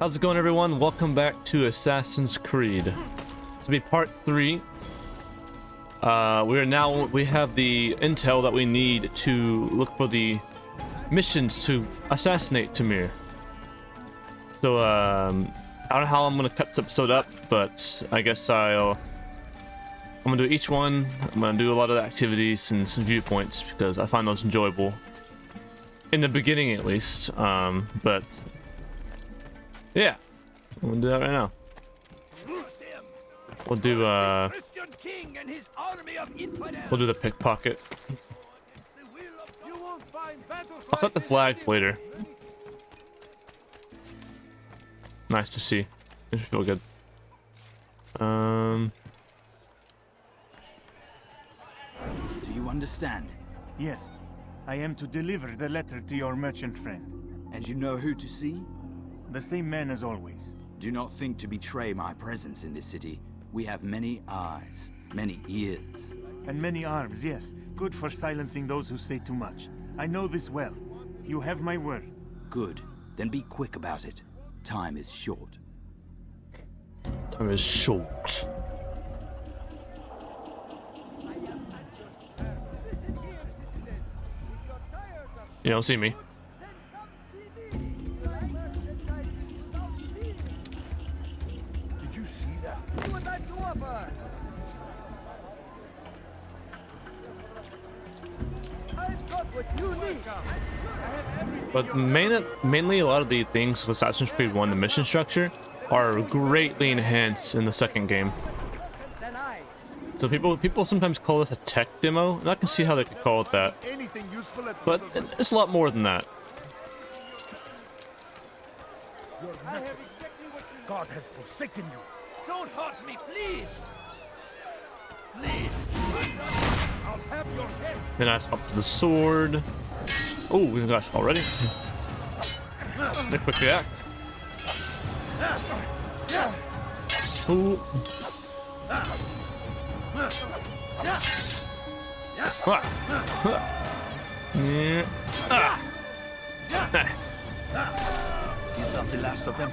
How's it going, everyone? Welcome back to Assassin's Creed. This will be part 3. We have the intel that we need to look for the missions to assassinate Tamir. So I don't know how I'm gonna cut this episode up, but I guess I'm gonna do each one. I'm gonna do a lot of the activities and some viewpoints because I find those enjoyable in the beginning, at least. But yeah, I'm gonna do that right now. We'll do the pickpocket. I'll cut the flags later. Nice to see. Makes me feel good. Do you understand? Yes, I am to deliver the letter to your merchant friend. And you know who to see? The same man as always. Do not think to betray my presence in this city. We have many eyes, many ears. And many arms, yes. Good for silencing those who say too much. I know this well. You have my word. Good. Then be quick about it. Time is short. Time is short. You don't see me. Did you see that? But mainly a lot of the things with Assassin's Creed 1, the mission structure, are greatly enhanced in the second game. So people sometimes call this a tech demo, and I can see how they could call it that. But it's a lot more than that. God has forsaken you. Don't hurt me, please! Please! I'll have your head! Then I swap to the sword. Oh gosh, already? They quick react. Ooh. Yeah. Is that the last of them?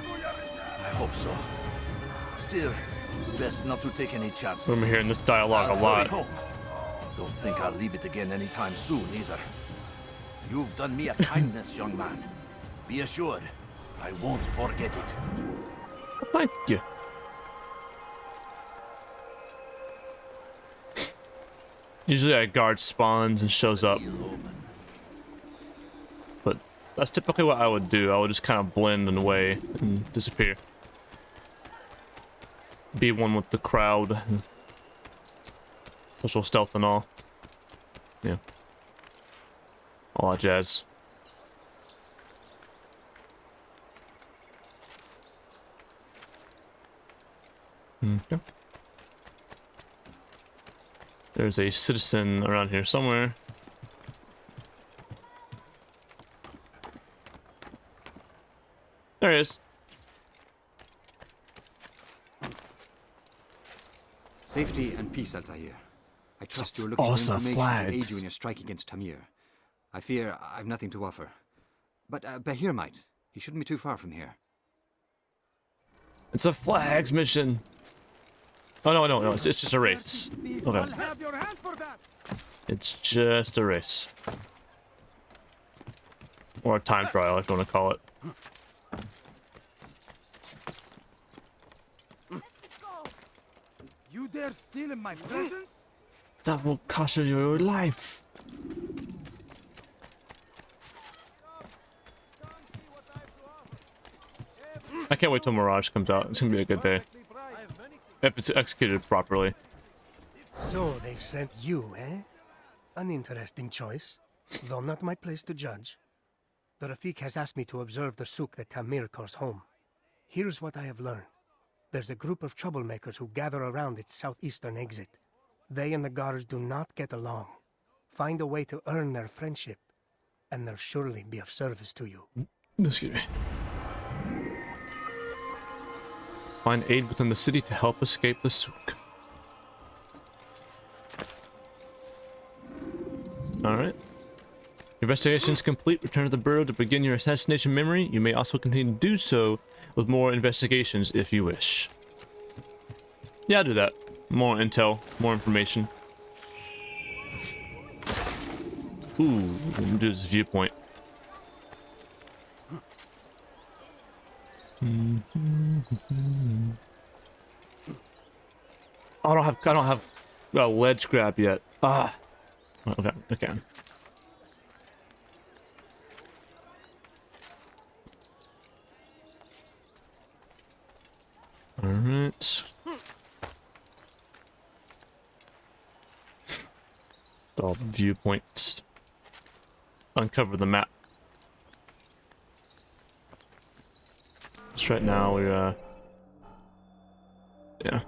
I hope so. Still, best not to take any chances. I'm hearing this dialogue a lot. Don't think I'll leave it again anytime soon, either. You've done me a kindness, young man. Be assured, I won't forget it. Thank you. Usually a guard spawns and shows up. But that's typically what I would do. I would just kind of blend in away and disappear. Be one with the crowd. Social stealth and all. Yeah. All that jazz. Okay. There's a citizen around here somewhere. There he is. Safety and peace, Altair. I trust you're Oh, looking for some information to flags. aid you in your strike against Tamir. I fear I've nothing to offer. But Bahir might. He shouldn't be too far from here. It's a flags mission. Oh no, it's just a race. Okay. It's just a race. Or a time trial, if you want to call it. You dare steal in my presence? That will cost you your life. I can't wait till Mirage comes out. It's gonna be a good day. If it's executed properly. So they've sent you, eh? An interesting choice, though not my place to judge. The Rafik has asked me to observe the souk that Tamir calls home. Here's what I have learned. There's a group of troublemakers who gather around its southeastern exit. They and the guards do not get along. Find a way to earn their friendship, and they'll surely be of service to you. Excuse me. Find aid within the city to help escape the souk. Alright. You've investigation is complete, return to the Bureau to begin your assassination memory. You may also continue to do so with more investigations if you wish. Yeah, I'll do that. More intel, more information. Ooh, let me do this viewpoint. I don't have a ledge grab yet. Ah, okay, okay. All right. All the viewpoints. Uncover the map. Just right now we're yeah.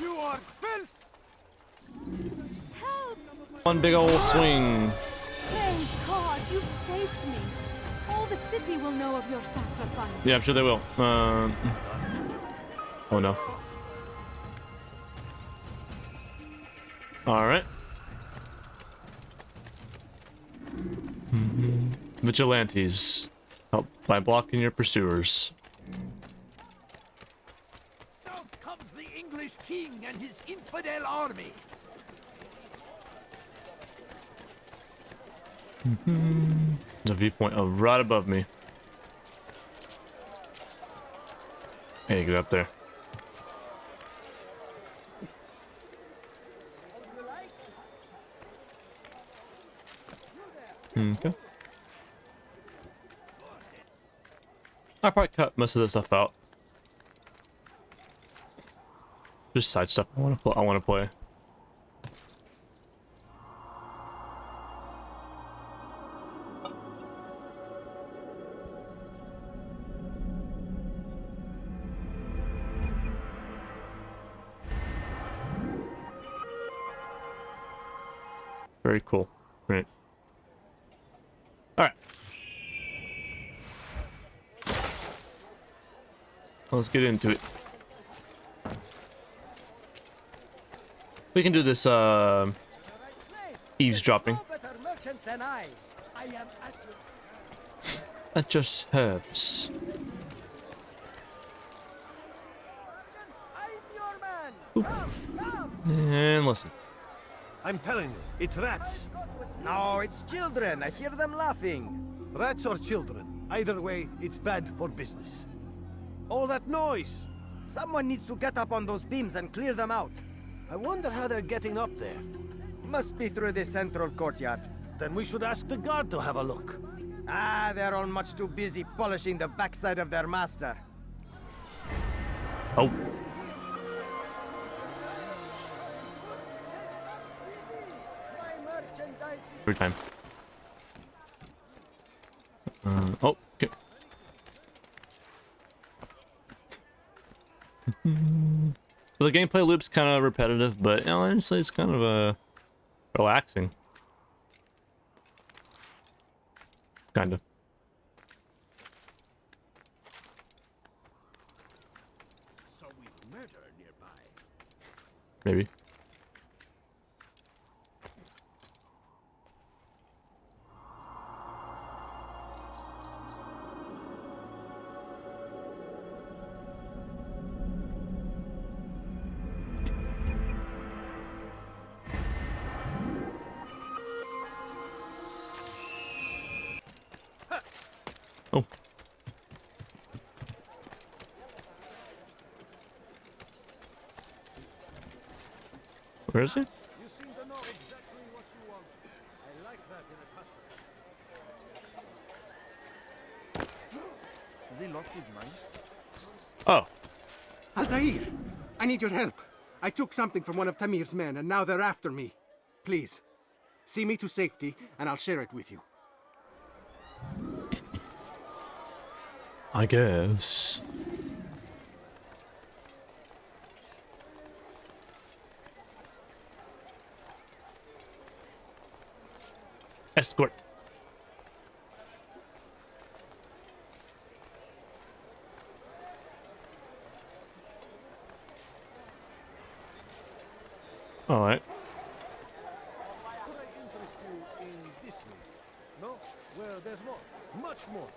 You are filth! Help! One big old swing. Praise God, you've saved me. All the city will know of your sacrifice. Yeah, I'm sure they will. Oh no. All right. Vigilantes. Help by blocking your pursuers. South comes the English king and his infidel army. There's a viewpoint right above me. Hey, get up there. Okay. I'll probably cut most of this stuff out. Just side stuff I want to play. Very cool. Right. All right. Let's get into it. We can do this eavesdropping. That just hurts. Oop. And listen. I'm telling you, it's rats. No, it's children. I hear them laughing. Rats or children. Either way, it's bad for business. All that noise! Someone needs to get up on those beams and clear them out. I wonder how they're getting up there. Must be through the central courtyard. Then we should ask the guard to have a look. Ah, they're all much too busy polishing the backside of their master. Oh. Every time. Oh, okay. So the gameplay loop's kind of repetitive, but honestly, it's kind of relaxing. Kind of. So we murder nearby. Maybe. Oh. Where is he? You seem to know exactly what you want. I like that in a customer. I need your help. I took something from one of Tamir's men, and now they're after me. Please, see me to safety, and I'll share it with you. I guess. Escort. All right. No? Well, there's more. Much more.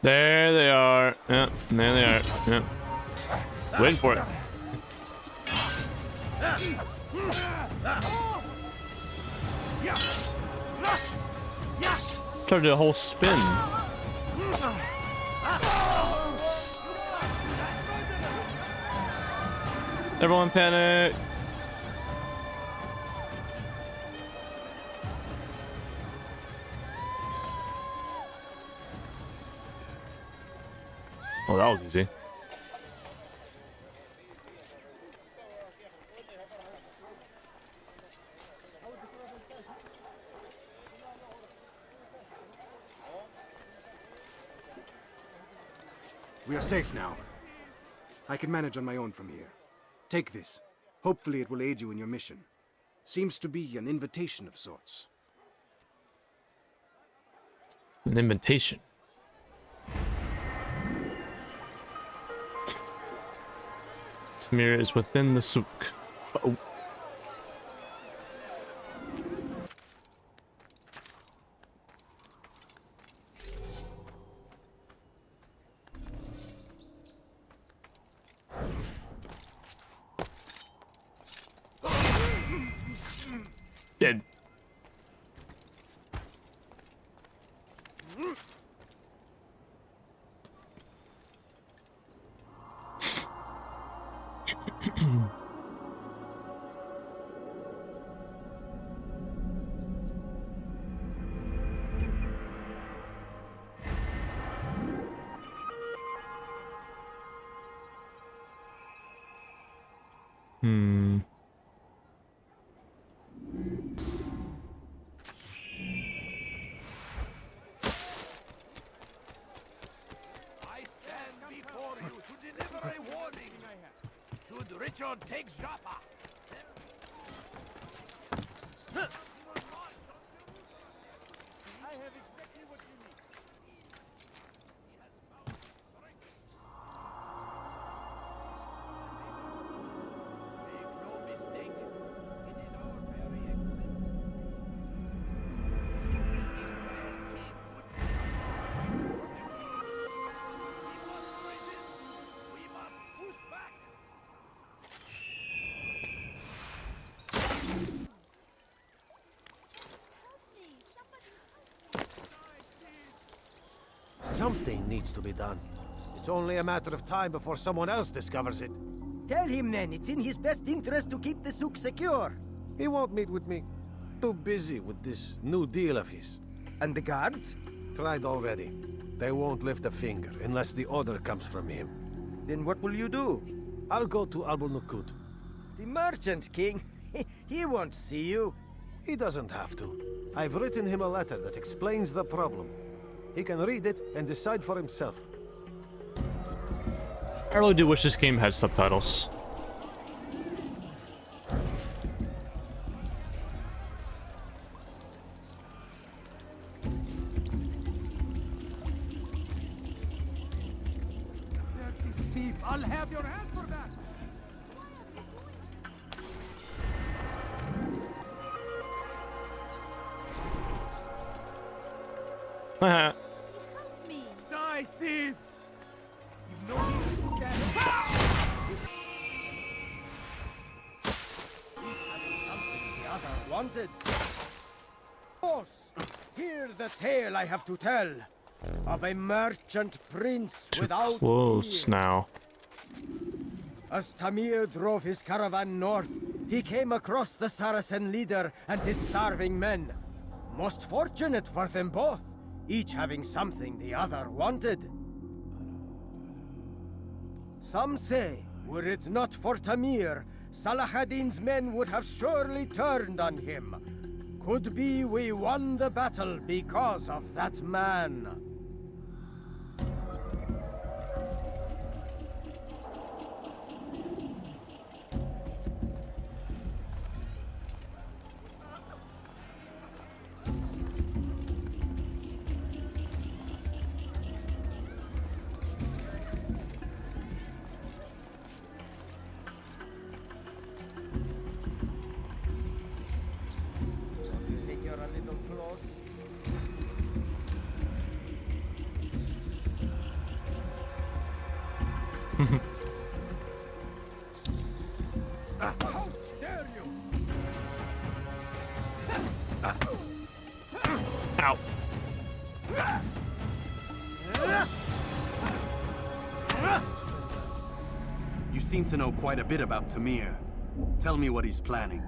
There they are. Yeah, there they are. Yeah. Waiting for it. Try to do a whole spin. Everyone panic. Oh, that was easy. We are safe now. I can manage on my own from here. Take this. Hopefully it will aid you in your mission. Seems to be an invitation of sorts. An invitation. Tamir is within the souk. Uh-oh. Dead. Richard takes Jaffa. I have exactly what you need. He has found strength. Make no mistake. It is our very We must push back. Something needs to be done. It's only a matter of time before someone else discovers it. Tell him then, it's in his best interest to keep the souk secure. He won't meet with me. Too busy with this new deal of his. And the guards? Tried already. They won't lift a finger unless the order comes from him. Then what will you do? I'll go to Abul Nukud. The merchant king? He won't see you. He doesn't have to. I've written him a letter that explains the problem. He can read it and decide for himself. I really do wish this game had subtitles. I'll have your hand for that. Haha. Me. Die, thief! You know me, Dad. He's having something the other wanted. Boss, hear the tale I have to tell of a merchant prince Too without close fear. now. As Tamir drove his caravan north, he came across the Saracen leader and his starving men. Most fortunate for them both, each having something the other wanted. Some say, were it not for Tamir, Salah ad-Din's men would have surely turned on him. Could be we won the battle because of that man. How dare you! Ow. You seem to know quite a bit about Tamir. Tell me what he's planning.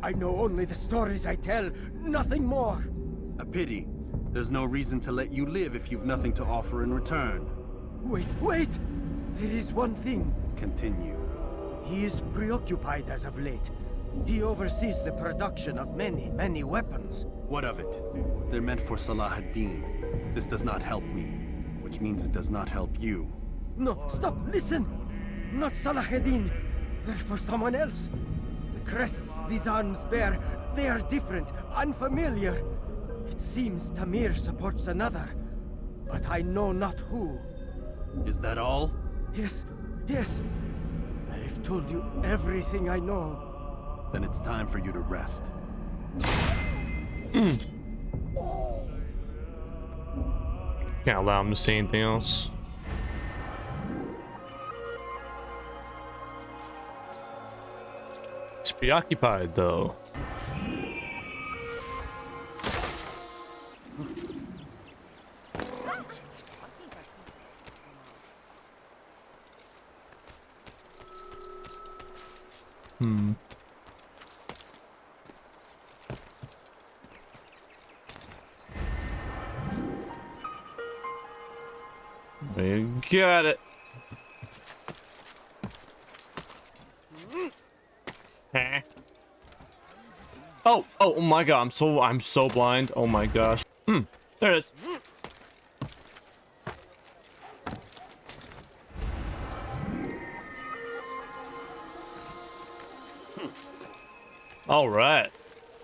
I know only the stories I tell, nothing more. A pity. There's no reason to let you live if you've nothing to offer in return. Wait! There is one thing. Continue. He is preoccupied as of late. He oversees the production of many weapons. What of it? They're meant for Salah ad-Din. This does not help me, which means it does not help you. No, stop, listen! Not Salah ad-Din. They're for someone else. The crests these arms bear, they are different, unfamiliar. It seems Tamir supports another, but I know not who. Is that all? Yes. I've told you everything I know. Then it's time for you to rest. Can't allow him to say anything else. It's preoccupied though. We got it. Oh my god, I'm so blind. Oh my gosh. There it is. All right.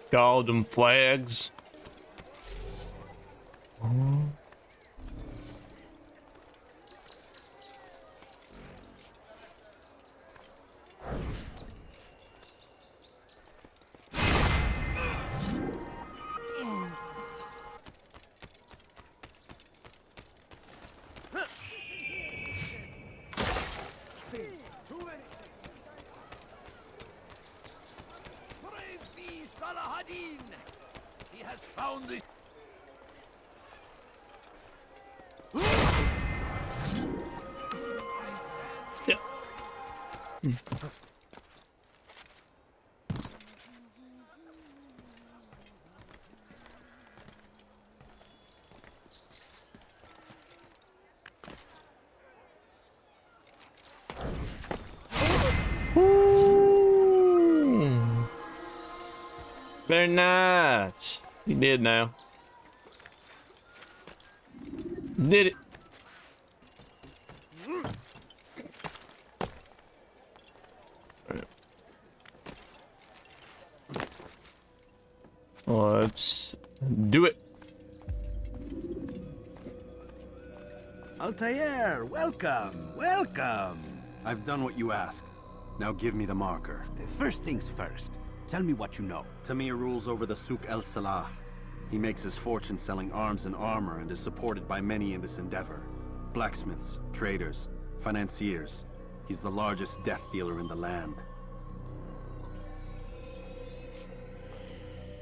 Got all them flags. He has found the... Yeah. Very nice. He did now. Did it. Let's do it. Altair, welcome. I've done what you asked. Now give me the marker. First things first. Tell me what you know. Tamir rules over the Souk El Salah. He makes his fortune selling arms and armor and is supported by many in this endeavor. Blacksmiths, traders, financiers. He's the largest death dealer in the land.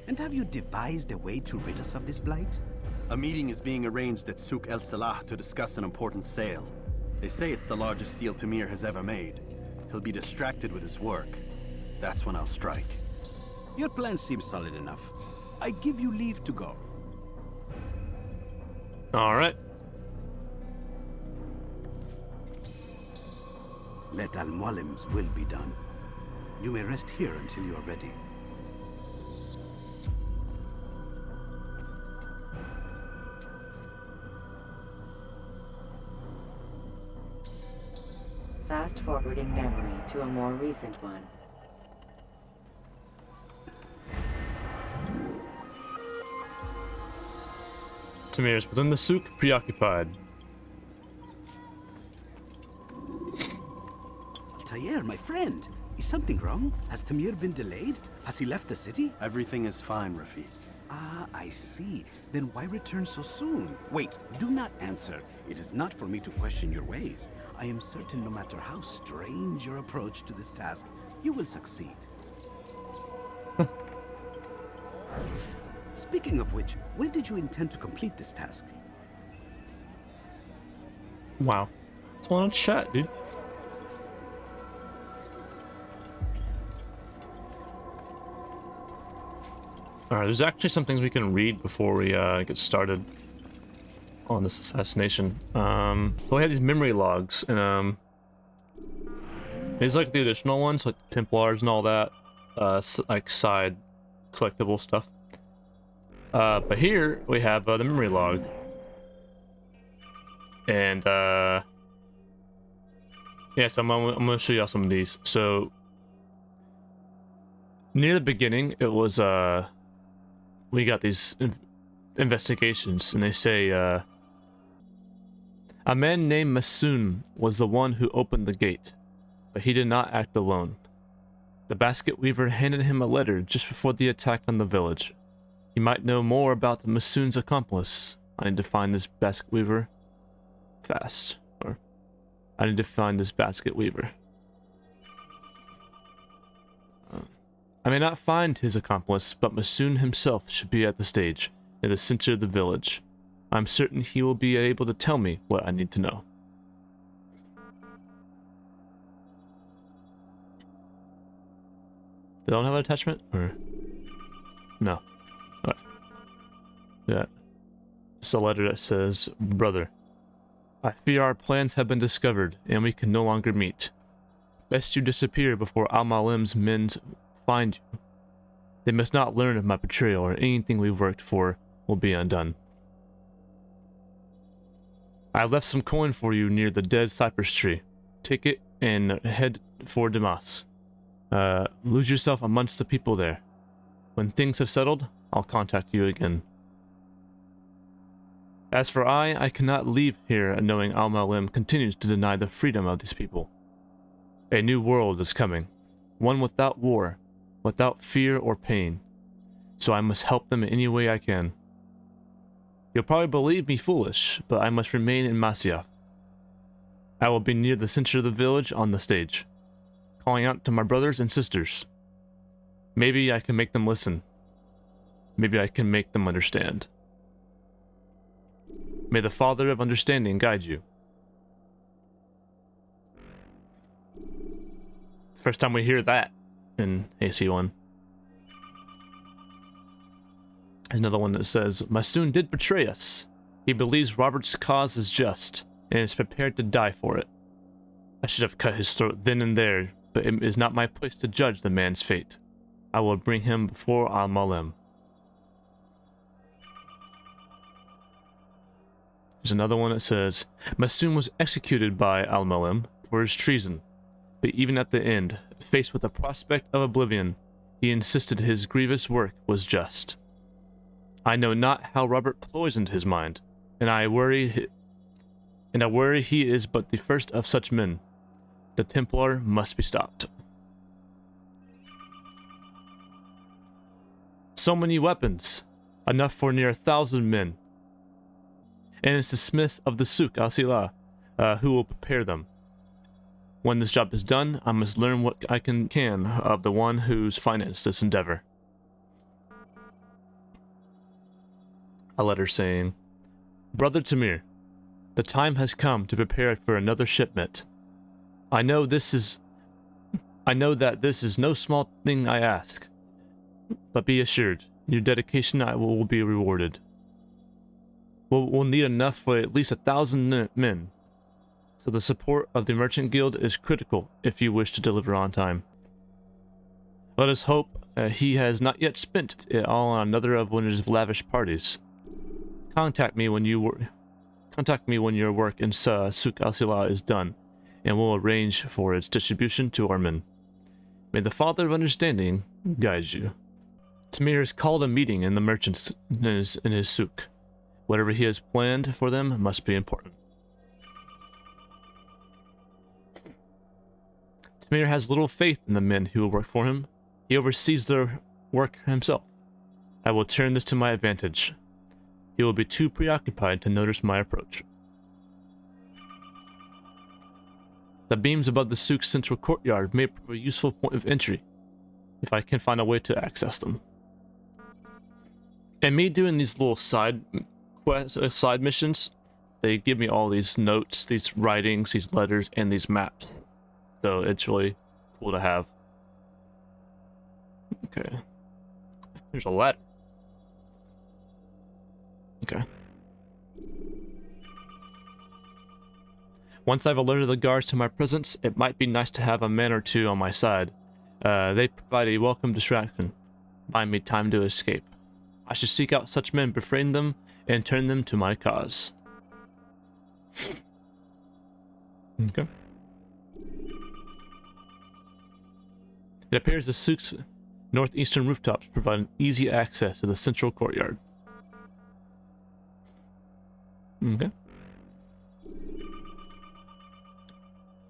And have you devised a way to rid us of this blight? A meeting is being arranged at Souk El Salah to discuss an important sale. They say it's the largest deal Tamir has ever made. He'll be distracted with his work. That's when I'll strike. Your plan seems solid enough. I give you leave to go. All right. Let Al-Mualim's will be done. You may rest here until you are ready. Fast-forwarding memory to a more recent one. Tamir is within the souk, preoccupied. Tayer, my friend, is something wrong? Has Tamir been delayed? Has he left the city? Everything is fine, Rafiq. Ah, I see. Then why return so soon? Wait, do not answer. It is not for me to question your ways. I am certain no matter how strange your approach to this task, you will succeed. Speaking of which, when did you intend to complete this task? Wow. It's one on chat, dude. Alright, there's actually some things we can read before we get started on this assassination. Well, we have these memory logs, and these like the additional ones, like Templars and all that, like side collectible stuff. But here we have the memory log, and yeah, so I'm gonna show you all some of these. So near the beginning, it was we got these investigations, and they say a man named Masoon was the one who opened the gate, but he did not act alone. The basket weaver handed him a letter just before the attack on the village. He might know more about Masoon's accomplice. I need to find this basket weaver fast. Or, I need to find this basket weaver. I may not find his accomplice, but Masoon himself should be at the stage, in the center of the village. I'm certain he will be able to tell me what I need to know. They don't have an attachment? Or... No. Alright. Yeah. It's a letter that says, Brother, I fear our plans have been discovered, and we can no longer meet. Best you disappear before Al-Mualim's men find you. They must not learn of my betrayal, or anything we've worked for will be undone. I left some coin for you near the dead cypress tree. Take it and head for Damascus. Lose yourself amongst the people there. When things have settled, I'll contact you again. As for I cannot leave here knowing Al-Mualim continues to deny the freedom of these people. A new world is coming, one without war, without fear or pain, so I must help them in any way I can. You'll probably believe me foolish, but I must remain in Masyaf. I will be near the center of the village on the stage, calling out to my brothers and sisters. Maybe I can make them listen. Maybe I can make them understand. May the Father of Understanding guide you. First time we hear that in AC1. There's another one that says, Masoon did betray us. He believes Robert's cause is just, and is prepared to die for it. I should have cut his throat then and there, but it is not my place to judge the man's fate. I will bring him before Al-Mualim. There's another one that says, Masoon was executed by Al-Mualim for his treason, but even at the end, faced with the prospect of oblivion, he insisted his grievous work was just. I know not how Robert poisoned his mind, and I worry he is but the first of such men. The Templar must be stopped. So many weapons, enough for near 1,000 men. And it's the smiths of the Souk al-Silah who will prepare them. When this job is done, I must learn what I can of the one who's financed this endeavor. A letter saying, Brother Tamir, the time has come to prepare for another shipment. I know that this is no small thing I ask, but be assured, Your dedication will be rewarded. We'll need enough for at least 1,000 men. So the support of the Merchant Guild is critical if you wish to deliver on time. Let us hope he has not yet spent it all on another of one of his lavish parties. Contact me when your work in Souk al-Silah is done, and we'll arrange for its distribution to our men. May the Father of Understanding guide you. Tamir has called a meeting in the merchants in his souk. Whatever he has planned for them must be important. Tamir has little faith in the men who will work for him. He oversees their work himself. I will turn this to my advantage. He will be too preoccupied to notice my approach. The beams above the souk's central courtyard may prove a useful point of entry, if I can find a way to access them. And me doing these little side missions, they give me all these notes, these writings, these letters, and these maps. So it's really cool to have. Okay. There's a ladder. Okay. Once I've alerted the guards to my presence, it might be nice to have a man or two on my side. They provide a welcome distraction. Buy me time to escape. I should seek out such men, befriend them, and turn them to my cause. Okay. It appears the souk's northeastern rooftops provide easy access to the central courtyard. Okay.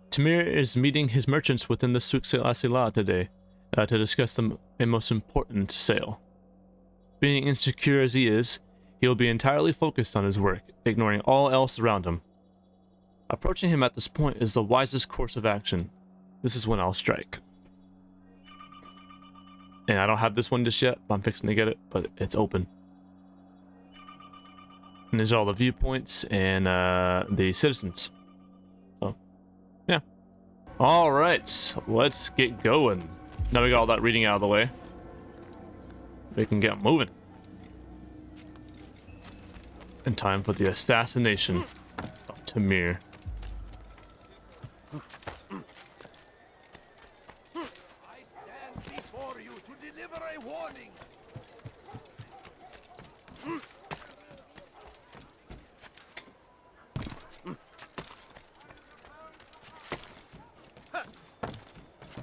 Tamir is meeting his merchants within the Souk al-Silah today to discuss a most important sale. Being insecure as he is, he will be entirely focused on his work, ignoring all else around him. Approaching him at this point is the wisest course of action. This is when I'll strike. And I don't have this one just yet, but I'm fixing to get it, but it's open. And these are all the viewpoints and the citizens. So, yeah. Alright, let's get going. Now we got all that reading out of the way. We can get moving. In time for the assassination of Tamir.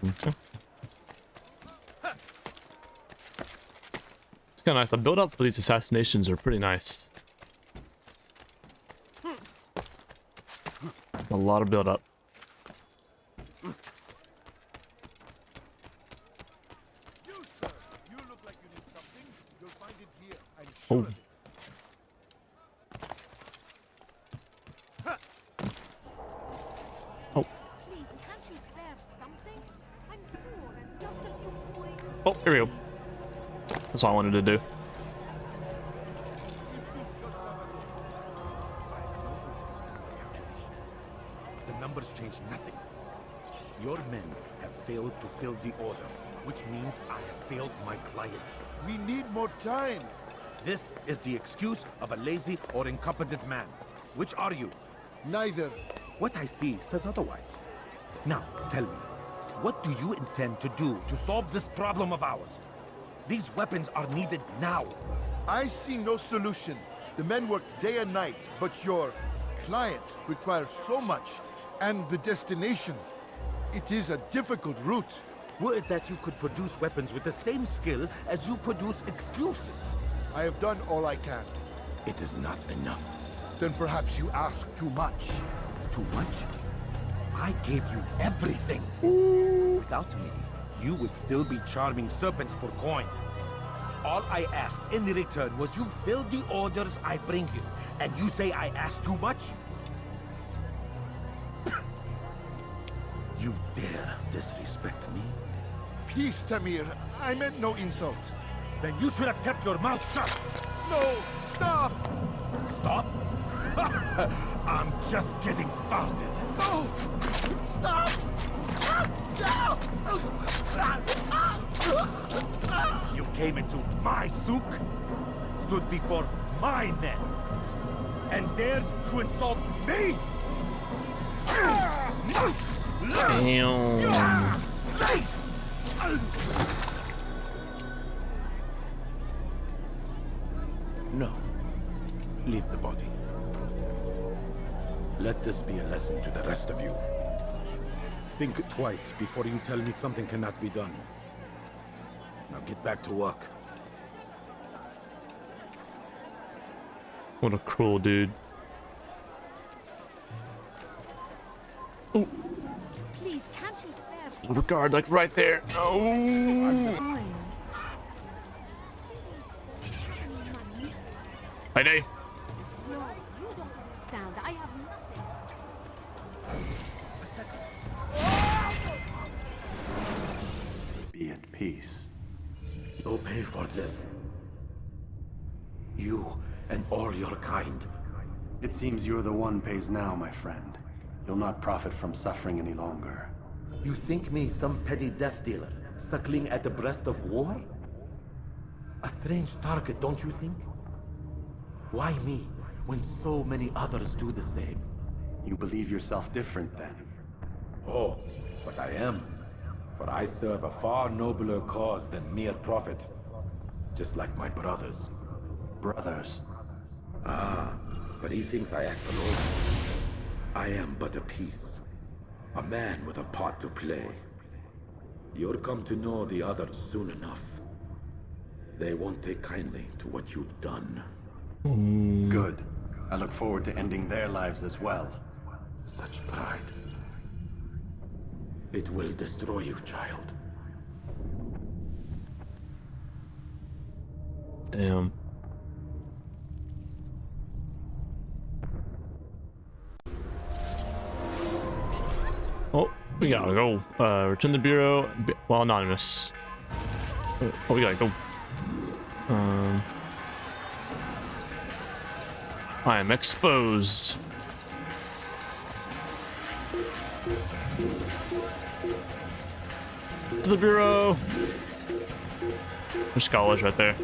Okay. It's kind of nice. The build up for these assassinations are pretty nice. A lot of build up. Oh. Oh, here we go. That's all I wanted to do. The numbers change nothing. Your men have failed to fill the order, which means I have failed my client. We need more time. This is the excuse of a lazy or incompetent man. Which are you? Neither. What I see says otherwise. Now, tell me, what do you intend to do to solve this problem of ours? These weapons are needed now. I see no solution. The men work day and night, but your client requires so much, and the destination. It is a difficult route. Were it that you could produce weapons with the same skill as you produce excuses. I have done all I can. It is not enough. Then perhaps you ask too much. Too much? I gave you everything. Without me, you would still be charming serpents for coin. All I ask in return was you fill the orders I bring you, and you say I ask too much? You dare disrespect me? Peace, Tamir. I meant no insult. Then you should have kept your mouth shut. No! Stop! Stop? I'm just getting started. No! Stop! No! You came into my souk, stood before my men, and dared to insult me? Damn. No. Leave the body. Let this be a lesson to the rest of you. Think twice before you tell me something cannot be done. Now get back to work. What a cruel dude. Oh. Please, can't you spare Regard, like right there. Oh. Hi, day. No, you don't understand. I have nothing. Be at peace. You'll pay for this. You and all your kind. It seems you're the one pays now, my friend. You'll not profit from suffering any longer. You think me some petty death dealer, suckling at the breast of war? A strange target, don't you think? Why me, when so many others do the same? You believe yourself different, then? Oh, but I am. For I serve a far nobler cause than mere profit. Just like my brothers. Brothers? Ah, but he thinks I act alone. I am but a piece. A man with a part to play. You'll come to know the others soon enough. They won't take kindly to what you've done. Good. I look forward to ending their lives as well. Such pride. It will destroy you, child. Damn. Oh, we gotta go. Return the bureau. Well, anonymous. Oh, we gotta go. I am exposed. To the bureau. There's scholars right there.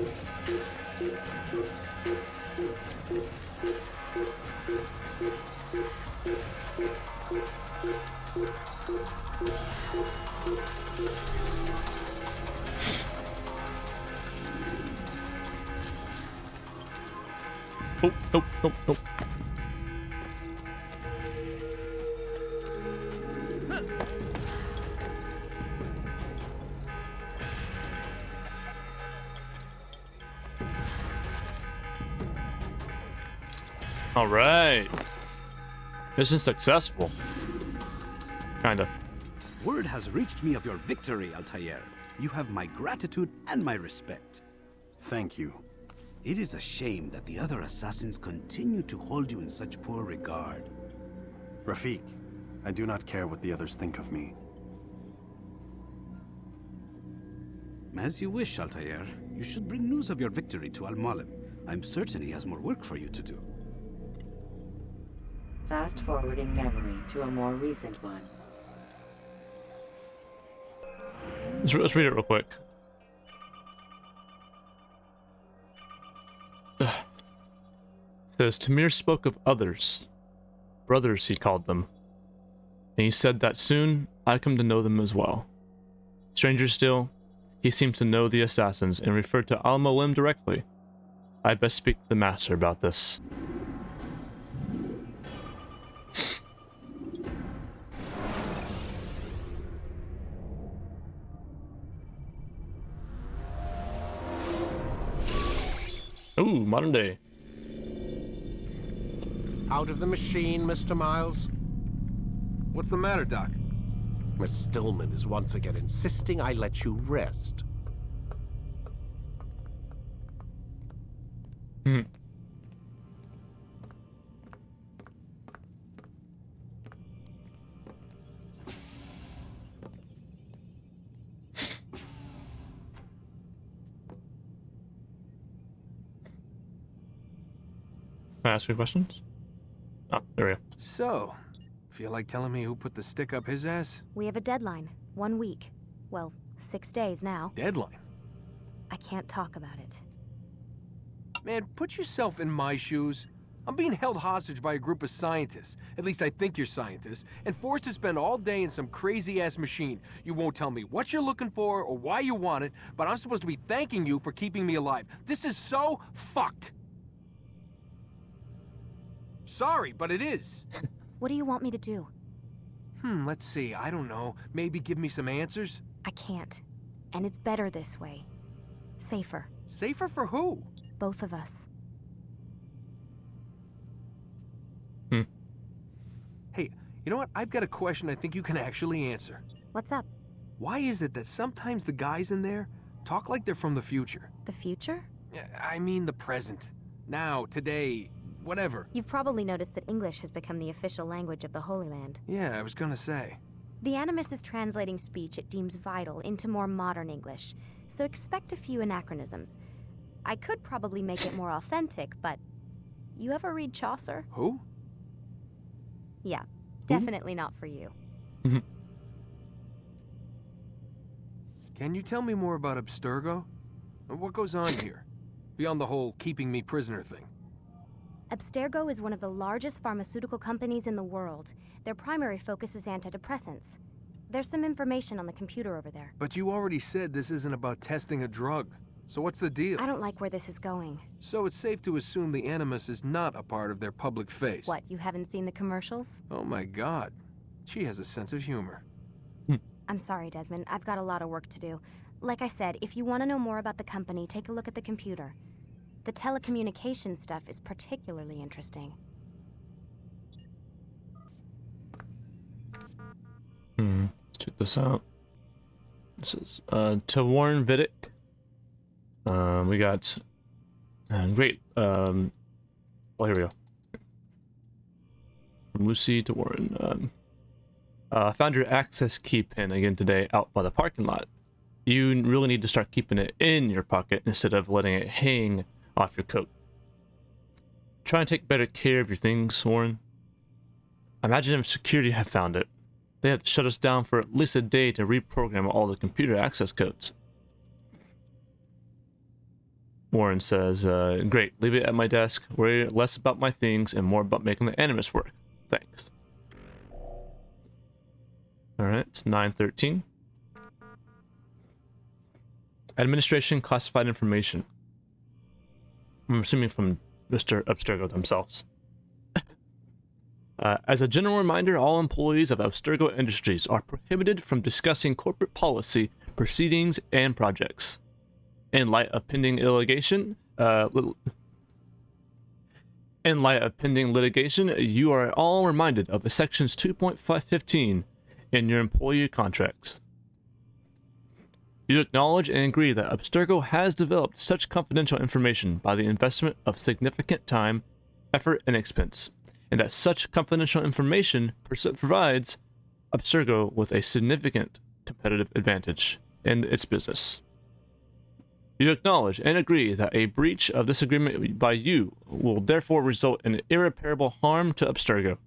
Oh, oh, oh, oh. All right. Mission successful. Kinda. Word has reached me of your victory, Altair. You have my gratitude and my respect. Thank you. It is a shame that the other assassins continue to hold you in such poor regard. Rafik, I do not care what the others think of me. As you wish, Altair. You should bring news of your victory to Al-Malim. I'm certain he has more work for you to do. Fast forwarding memory to a more recent one. Let's read it real quick. It says, Tamir spoke of others. Brothers, he called them. And he said that soon I'd come to know them as well. Stranger still, he seemed to know the assassins and referred to Al-Malim directly. I'd best speak to the master about this. Ooh, modern day. Out of the machine, Mr. Miles? What's the matter, Doc? Miss Stillman is once again insisting I let you rest. Can I ask you questions? Oh, there we go. So, feel like telling me who put the stick up his ass? We have a deadline. 1 week. Well, 6 days now. Deadline? I can't talk about it. Man, put yourself in my shoes. I'm being held hostage by a group of scientists, at least I think you're scientists, and forced to spend all day in some crazy-ass machine. You won't tell me what you're looking for or why you want it, but I'm supposed to be thanking you for keeping me alive. This is so fucked. Sorry, but it is. What do you want me to do? Let's see, I don't know. Maybe give me some answers? I can't. And it's better this way. Safer. Safer for who? Both of us. Hey, you know what? I've got a question I think you can actually answer. What's up? Why is it that sometimes the guys in there talk like they're from the future? The future? I mean the present. Now, today, whatever. You've probably noticed that English has become the official language of the Holy Land. Yeah, I was gonna say. The Animus is translating speech it deems vital into more modern English, so expect a few anachronisms. I could probably make it more authentic, but... You ever read Chaucer? Who? Yeah, definitely not for you. Can you tell me more about Abstergo? What goes on here? Beyond the whole keeping me prisoner thing. Abstergo is one of the largest pharmaceutical companies in the world. Their primary focus is antidepressants. There's some information on the computer over there. But you already said this isn't about testing a drug. So what's the deal? I don't like where this is going. So it's safe to assume the Animus is not a part of their public face. What, you haven't seen the commercials? Oh my god. She has a sense of humor. I'm sorry, Desmond. I've got a lot of work to do. Like I said, if you want to know more about the company, take a look at the computer. The telecommunications stuff is particularly interesting. Let's check this out. This is to Warren Vidic. We got great. Well, here we go. From Lucy to Warren. Found your access key pin again today out by the parking lot. You really need to start keeping it in your pocket instead of letting it hang off your coat. Try and take better care of your things, Warren. Imagine if security have found it. They have to shut us down for at least a day to reprogram all the computer access codes. Warren says, great, leave it at my desk. Worry less about my things and more about making the Animus work. Thanks. Alright, it's 9:13. Administration classified information. I'm assuming from Mr. Abstergo themselves. As a general reminder, all employees of Abstergo Industries are prohibited from discussing corporate policy, proceedings, and projects. In light of pending litigation, you are all reminded of the sections 2.515 in your employee contracts. You acknowledge and agree that Abstergo has developed such confidential information by the investment of significant time, effort, and expense, and that such confidential information provides Abstergo with a significant competitive advantage in its business. You acknowledge and agree that a breach of this agreement by you will therefore result in irreparable harm to Abstergo,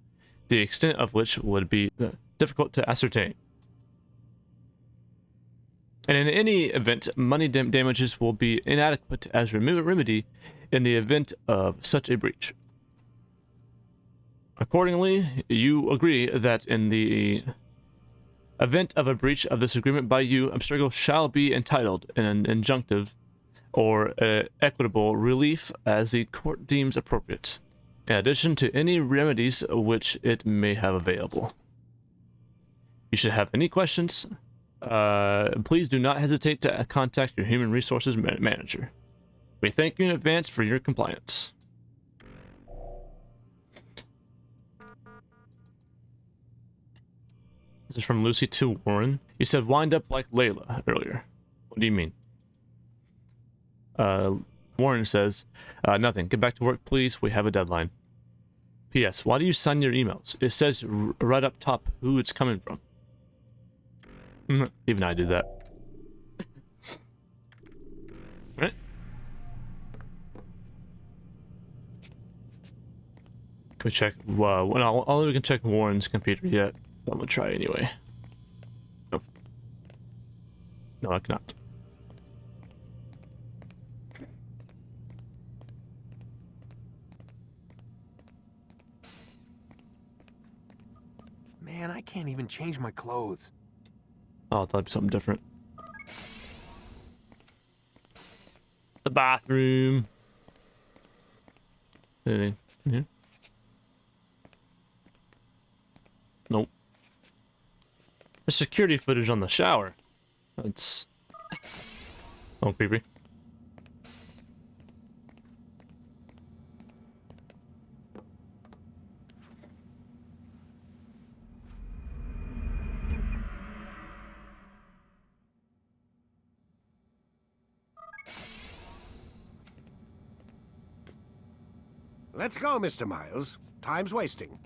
the extent of which would be difficult to ascertain. And in any event, money damages will be inadequate as remedy in the event of such a breach. Accordingly, you agree that in the event of a breach of this agreement by you, Abstergo shall be entitled an injunctive or equitable relief as the court deems appropriate, in addition to any remedies which it may have available. You should have any questions, please do not hesitate to contact your human resources manager. We thank you in advance for your compliance. This is from Lucy to Warren. You said wind up like Layla earlier. What do you mean? Warren says, nothing. Get back to work, please. We have a deadline. P.S. Why do you sign your emails? It says right up top who it's coming from. Even I did that. Right? Can we check? Well, I don't think we can check Warren's computer yet. I'm gonna try anyway. Nope. No, I cannot. Man, I can't even change my clothes. Oh, I thought it'd be something different. The bathroom. Anything in here? Nope. The security footage on the shower. That's... Oh, creepy. Let's go, Mr. Miles. Time's wasting.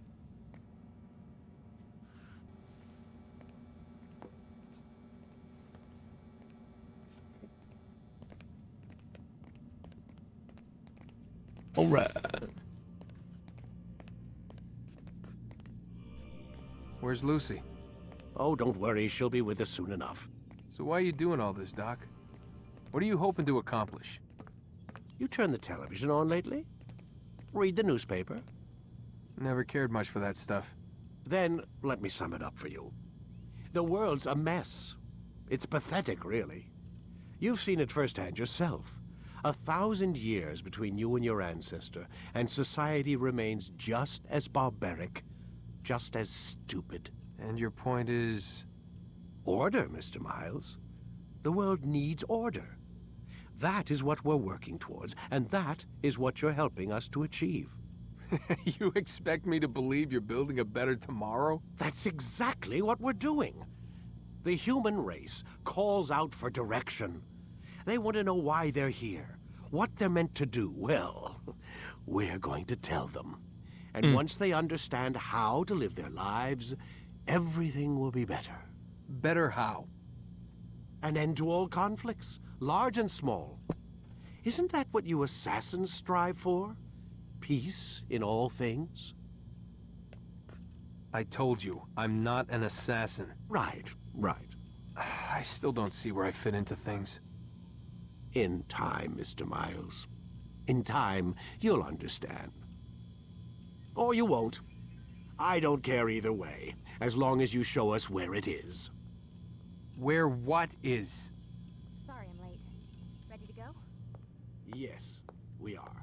All right. Where's Lucy? Oh, don't worry. She'll be with us soon enough. So why are you doing all this, Doc? What are you hoping to accomplish? You turned the television on lately? Read the newspaper? Never cared much for that stuff. Then, let me sum it up for you. The world's a mess. It's pathetic, really. You've seen it firsthand yourself. 1,000 years between you and your ancestor, and society remains just as barbaric, just as stupid. And your point is? Order, Mr. Miles. The world needs order. That is what we're working towards, and that is what you're helping us to achieve. You expect me to believe you're building a better tomorrow? That's exactly what we're doing. The human race calls out for direction. They want to know why they're here, what they're meant to do. Well, we're going to tell them. And once they understand how to live their lives, everything will be better. Better how? An end to all conflicts, large and small. Isn't that what you assassins strive for? Peace in all things? I told you, I'm not an assassin. Right, right. I still don't see where I fit into things. In time, Mr. Miles. In time, you'll understand. Or you won't. I don't care either way, as long as you show us where it is. Where what is? Sorry I'm late. Ready to go? Yes, we are.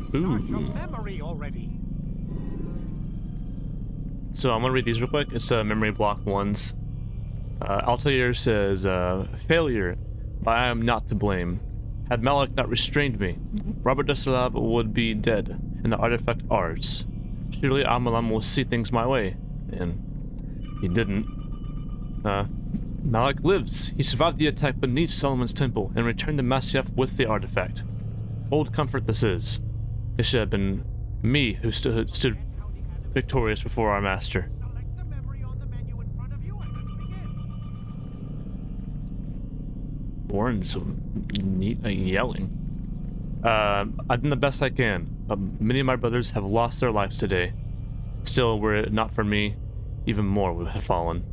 Start your memory already. So I'm gonna read these real quick. It's memory block ones. Altair says, failure, but I am not to blame. Had Malik not restrained me, Robert Dusalab would be dead, and the artifact ours. Surely Amalam will see things my way, and he didn't. Malik lives. He survived the attack beneath Solomon's temple and returned to Masyaf with the artifact. Old comfort this is. It should have been me who stood victorious before our master. Warren's yelling. I've done the best I can, but many of my brothers have lost their lives today. Still, were it not for me, even more would have fallen.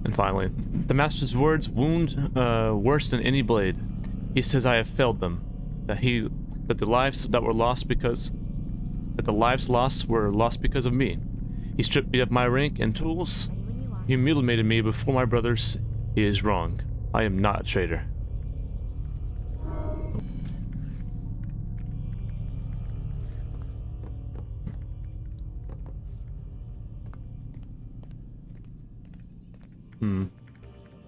And finally, the master's words wound worse than any blade. He says I have failed them, that the lives that were lost because were lost because of me. He stripped me of my rank and tools. He mutilated me before my brothers. He is wrong. I am not a traitor.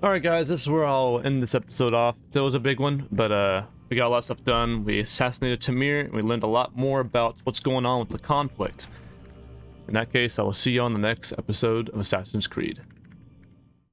Alright guys, this is where I'll end this episode off. It was a big one, but we got a lot of stuff done. We assassinated Tamir, and we learned a lot more about what's going on with the conflict. In that case, I will see you on the next episode of Assassin's Creed.